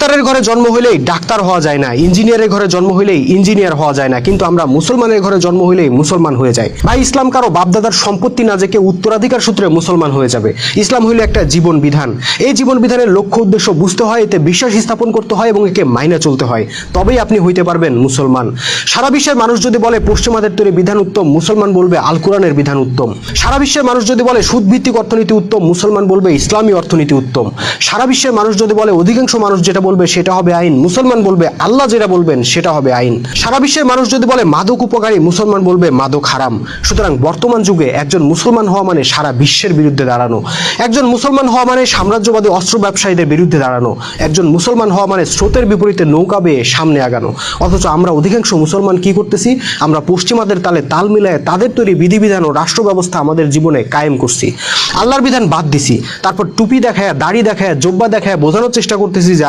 ডাক্তারের ঘরে জন্ম হইলেই ডাক্তার হওয়া যায় না, ইঞ্জিনিয়ারের ঘরে জন্ম হইলেই ইঞ্জিনিয়ার হওয়া যায় না, কিন্তু আমরা মুসলমানের ঘরে জন্ম হইলেই মুসলমান হয়ে যাই। ভাই, ইসলাম কারো বাপদাদার সম্পত্তি না যে কেউ উত্তরাধিকার সূত্রে মুসলমান হয়ে যাবে। ইসলাম হইল একটা জীবন বিধান। এই জীবন বিধানের লক্ষ্য উদ্দেশ্য বুঝতে হয়, এতে বিশ্বাস স্থাপন করতে হয় এবং একে মাইনা চলতে হয়, তবেই আপনি হইতে পারবেন মুসলমান। সারা বিশ্বের মানুষ যদি বলে পশ্চিমাদের তৈরি বিধান উত্তম, মুসলমান বলবে আল কোরআনের বিধান উত্তম। সারা বিশ্বের মানুষ যদি বলে সুদভিত্তিক অর্থনীতি উত্তম, মুসলমান বলবে ইসলামী অর্থনীতি উত্তম। সারা বিশ্বের মানুষ যদি বলে অধিকাংশ মানুষ যেটা বলবে সেটা হবে আইন, মুসলমান বলবে আল্লাহ যেটা বলবেন সেটা হবে আইন। সারা বিশ্বের মানুষ যদি বলে মাদক উপকারী, মুসলমান বলবে মাদক হারাম। সুতরাং বর্তমান যুগে একজন মুসলমান হওয়া মানে সারা বিশ্বের বিরুদ্ধে দাঁড়ানো। একজন মুসলমান হওয়া মানে সাম্রাজ্যবাদী অস্ত্র ব্যবসায়ীদের বিরুদ্ধে দাঁড়ানো। একজন মুসলমান হওয়া মানে স্রোতের বিপরীতে নৌকা বেয়ে সামনে আগানো। অথচ আমরা অধিকাংশ মুসলমান কি করতেছি? আমরা পশ্চিমাদের তালে তাল মিলায় তাদের তৈরি বিধিবিধান ও রাষ্ট্র ব্যবস্থা আমাদের জীবনে কায়েম করছি। আল্লাহর বিধান বাদ দিছি, তারপর টুপি দেখায়, দাড়ি দেখায়, জোব্বা দেখায় বোঝানোর চেষ্টা করতেছি যে